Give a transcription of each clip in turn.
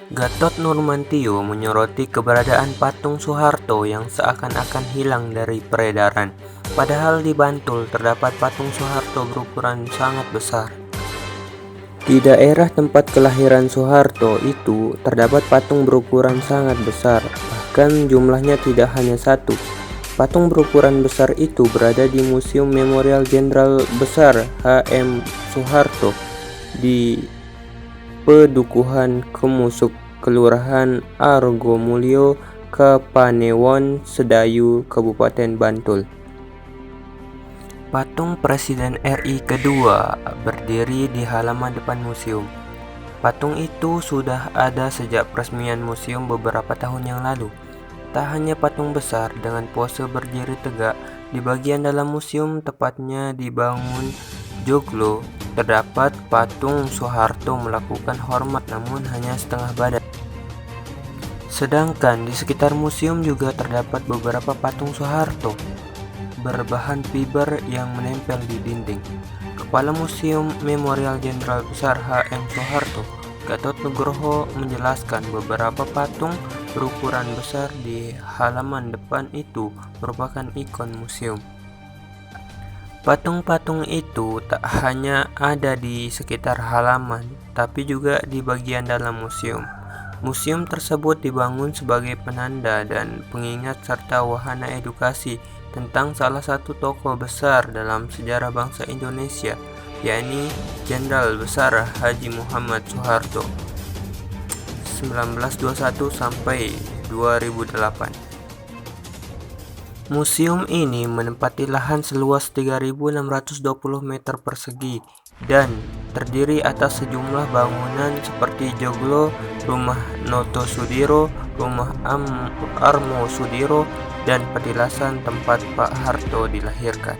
Gatot Nurmantio menyoroti keberadaan patung Soeharto yang seakan-akan hilang dari peredaran. Padahal di Bantul terdapat patung Soeharto berukuran sangat besar. Di daerah tempat kelahiran Soeharto itu terdapat patung berukuran sangat besar, bahkan jumlahnya tidak hanya satu. Patung berukuran besar itu berada di Museum Memorial Jenderal Besar H.M. Soeharto di Pedukuhan Kemusuk, Kelurahan Argomulyo, Kapanewon, Sedayu, Kabupaten Bantul. Patung Presiden RI kedua berdiri di halaman depan museum. Patung itu sudah ada sejak peresmian museum beberapa tahun yang lalu. Tak hanya patung besar dengan pose berdiri tegak, di bagian dalam museum, tepatnya di bangun joglo, terdapat patung Soeharto melakukan hormat namun hanya setengah badan. Sedangkan di sekitar museum juga terdapat beberapa patung Soeharto berbahan fiber yang menempel di dinding. Kepala Museum Memorial Jenderal Besar H.M. Soeharto, Gatot Nugroho, menjelaskan beberapa patung berukuran besar di halaman depan itu merupakan ikon museum. Patung-patung itu tak hanya ada di sekitar halaman, tapi juga di bagian dalam museum. Museum tersebut dibangun sebagai penanda dan pengingat serta wahana edukasi tentang salah satu tokoh besar dalam sejarah bangsa Indonesia, yakni Jenderal Besar Haji Muhammad Soeharto 1921 sampai 2008. Museum ini menempati lahan seluas 3.620 meter persegi dan terdiri atas sejumlah bangunan seperti joglo, rumah Noto Sudiro, rumah Armo Sudiro, dan petilasan tempat Pak Harto dilahirkan.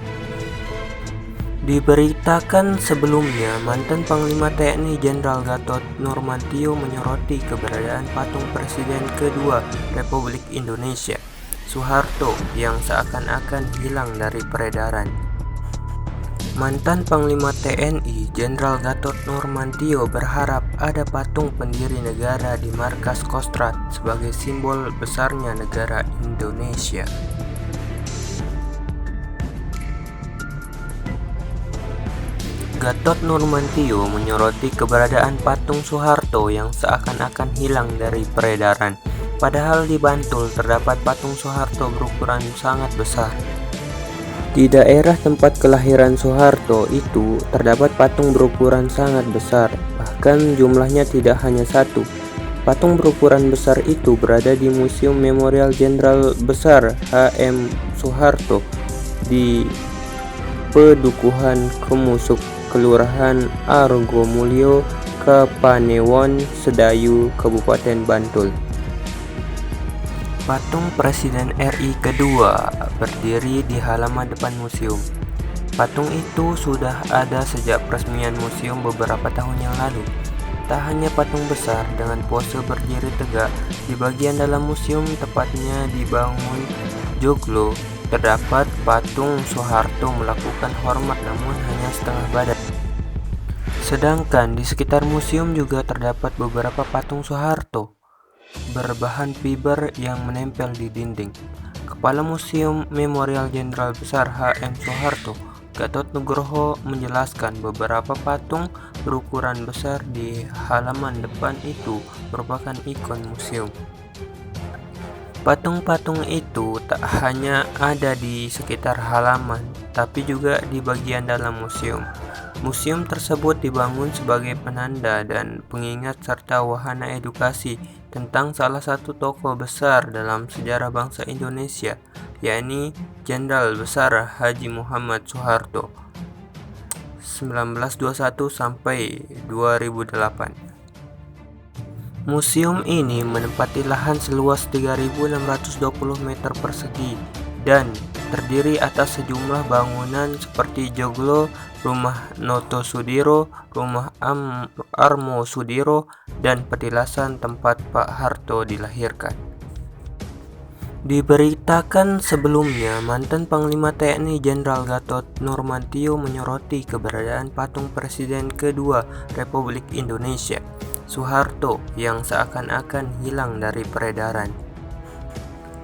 Diberitakan sebelumnya, mantan Panglima TNI Jenderal Gatot Nurmantio menyoroti keberadaan patung Presiden kedua Republik Indonesia, Soeharto, yang seakan-akan hilang dari peredaran. Mantan Panglima TNI Jenderal Gatot Nurmantio berharap ada patung pendiri negara di markas Kostrad sebagai simbol besarnya negara Indonesia. Gatot Nurmantio menyoroti keberadaan patung Soeharto yang seakan-akan hilang dari peredaran. Padahal di Bantul terdapat patung Soeharto berukuran sangat besar. Di daerah tempat kelahiran Soeharto itu terdapat patung berukuran sangat besar, bahkan jumlahnya tidak hanya satu. Patung berukuran besar itu berada di Museum Memorial Jenderal Besar H.M. Soeharto di Pedukuhan Kemusuk, Kelurahan Argomulyo, Kapanewon, Sedayu, Kabupaten Bantul. Patung Presiden RI kedua berdiri di halaman depan museum. Patung itu sudah ada sejak peresmian museum beberapa tahun yang lalu. Tak hanya patung besar dengan pose berdiri tegak, di bagian dalam museum, tepatnya di bangun joglo, terdapat patung Soeharto melakukan hormat namun hanya setengah badan. Sedangkan di sekitar museum juga terdapat beberapa patung Soeharto berbahan fiber yang menempel di dinding. Kepala Museum Memorial Jenderal Besar H.M. Soeharto, Gatot Nugroho, menjelaskan beberapa patung berukuran besar di halaman depan itu merupakan ikon museum. Patung-patung itu tak hanya ada di sekitar halaman, tapi juga di bagian dalam museum. Museum tersebut dibangun sebagai penanda dan pengingat serta wahana edukasi tentang salah satu tokoh besar dalam sejarah bangsa Indonesia, yakni Jenderal Besar Haji Muhammad Soeharto 1921 sampai 2008. Museum ini menempati lahan seluas 3.620 meter persegi dan terdiri atas sejumlah bangunan seperti joglo, rumah Noto Sudiro, rumah Armo Sudiro, dan petilasan tempat Pak Harto dilahirkan. Diberitakan sebelumnya, mantan Panglima TNI Jenderal Gatot Nurmantio menyoroti keberadaan patung Presiden kedua Republik Indonesia, Soeharto yang seakan-akan hilang dari peredaran.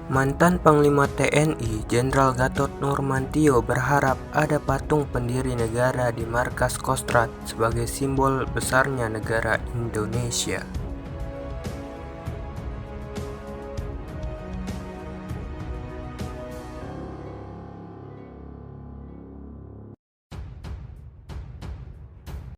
Mantan Panglima TNI Jenderal Gatot Nurmantio berharap ada patung pendiri negara di markas Kostrad sebagai simbol besarnya negara Indonesia.